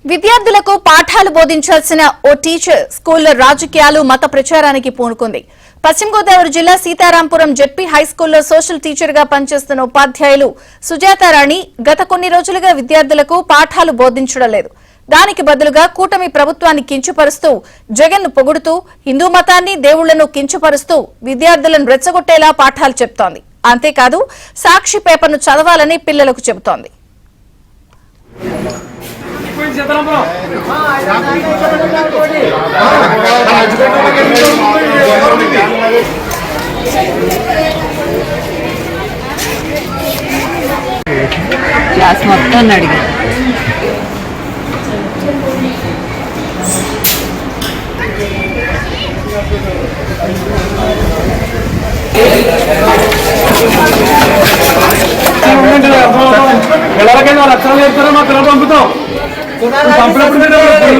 విద్యార్థులకు పాఠాలు బోధించాల్సిన ఓ టీచర్ స్కూల్లో రాజకీయాలు మత ప్రచారానికి పూనుకుంది. పశ్చిమ గోదావరి జిల్లా సీతారాంపురం జెడ్పీ హైస్కూల్లో సోషల్ టీచర్ గా పనిచేస్తున్న ఉపాధ్యాయులు సుజాతారాణి గత కొన్ని రోజులుగా విద్యార్థులకు పాఠాలు బోధించడం లేదు. దానికి బదులుగా కూటమి ప్రభుత్వాన్ని కించపరుస్తూ జగన్ ను పొగుడుతూ హిందూ మతాన్ని దేవుళ్లను కించపరుస్తూ విద్యార్థులను రెచ్చగొట్టేలా పాఠాలు చెప్తోంది. అంతేకాదు సాక్షి పేపర్ను చదవాలని పిల్లలకు చెబుతోంది. క్లాస్ మొత్తం అడిగారు. పిల్లలకైనా లక్షణాలు చెప్తారా మా పిల్లలు పంపుతాం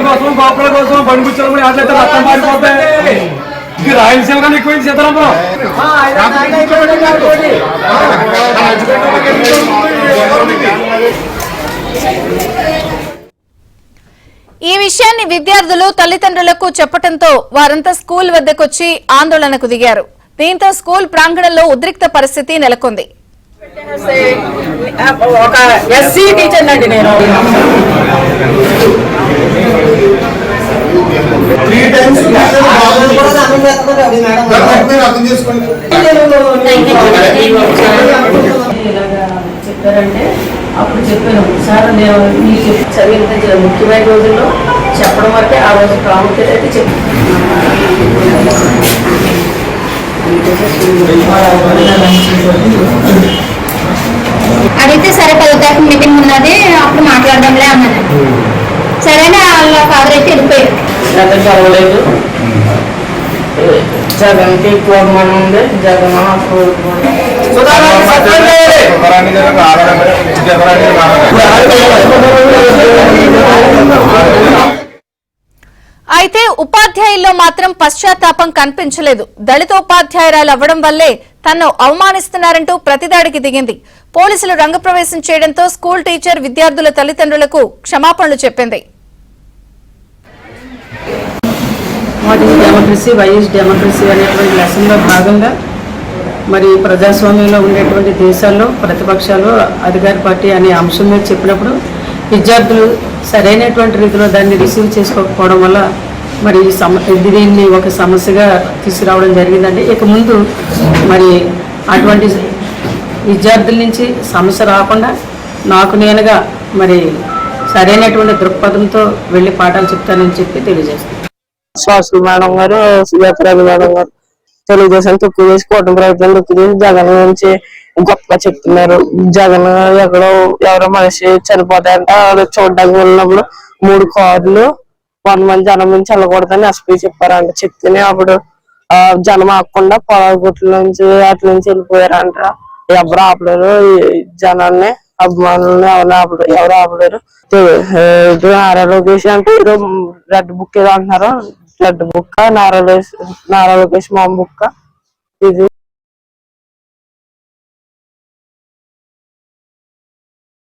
కోసం గోపుల కోసం పంపించడం అట్లయితే రక్తం మారిపోతాయి. ఇది రాయలసీమ కన్నా ఎక్కువ సీతారాంపురం. ఈ విషయాన్ని విద్యార్థులు తల్లిదండ్రులకు చెప్పడంతో వారంతా స్కూల్ వద్దకొచ్చి ఆందోళనకు దిగారు. దీంతో స్కూల్ ప్రాంగణంలో ఉద్రిక్త పరిస్థితి నెలకొంది. ఒక ఎస్సీ టీచర్ అండి నేను. చెప్పారంటే అప్పుడు చెప్పాను సార్, నేను మీకు చదివిన ముఖ్యమైన రోజుల్లో చెప్పడం వరకే ఆ రోజు ప్రాముఖ్యత అయితే చెప్పాను. అడిగితే సరే 10 తారీఖు మీటింగ్ ఉన్నది అప్పుడు మాట్లాడడంలే అన్నాను. సరేనా వాళ్ళ ఫాదర్ అయితే వెళ్ళిపోయారు. చదవలేదు. జగన్కి ఎక్కువ మనం ఉంది. జగన్ అయితే ఉపాధ్యాయుల్లో మాత్రం పశ్చాత్తాపం కనిపించలేదు. దళిత ఉపాధ్యాయురాలు అవ్వడం వల్లే తన్ను అవమానిస్తున్నారంటూ ప్రతిదాడికి దిగింది. పోలీసులు రంగప్రవేశం చేయడంతో స్కూల్ టీచర్ విద్యార్థుల తల్లిదండ్రులకు క్షమాపణలు చెప్పింది. డెమోక్రసీ వైఎస్ డెమోక్రసీ అనేటువంటి లెసన్లో భాగంగా మరి ప్రజాస్వామ్యంలో ఉండేటువంటి దేశాల్లో ప్రతిపక్షాలు అధికార పార్టీ అనే అంశం మీద చెప్పినప్పుడు విద్యార్థులు సరైనటువంటి రీతిలో దాన్ని రిసీవ్ చేసుకోకపోవడం వల్ల మరి దీన్ని ఒక సమస్యగా తీసుకురావడం జరిగిందండి. ఇక ముందు మరి అటువంటి విద్యార్థుల నుంచి సమస్య రాకుండా నాకు నేనుగా మరి సరైనటువంటి దృక్పథంతో వెళ్ళి పాఠాలు చెప్తానని చెప్పి తెలియజేస్తాను. సోషల్ మేడం గారు, సుజాతారాణి మేడం గారు తెలుగుదేశం తొక్కు చేసి కూటమి ప్రభుత్వం తొక్కు చేసి జగన్ గురించి గొప్పగా చెప్తున్నారు. జగన్ ఎక్కడో ఎవరో మనిషి చనిపోతాయంట చూడడానికి వెళ్ళినప్పుడు 3 కార్లు 100 మంది జనం నుంచి వెళ్ళకూడదని ఎస్పీ చెప్పారంట. చెప్తేనే అప్పుడు జనం ఆకుండా పొలాల గుట్ల నుంచి అట్ల నుంచి వెళ్ళిపోయారంట. ఎవరు ఆపలేరు జనాన్ని, అభిమానులని ఎవరు ఆపలేరు. నారా లోకేష్ అంటే ఈరోజు రెడ్ బుక్ ఏదో అంటున్నారు. రెడ్ బుక్ నారా లోకేష్ మామ బుక్ ఇది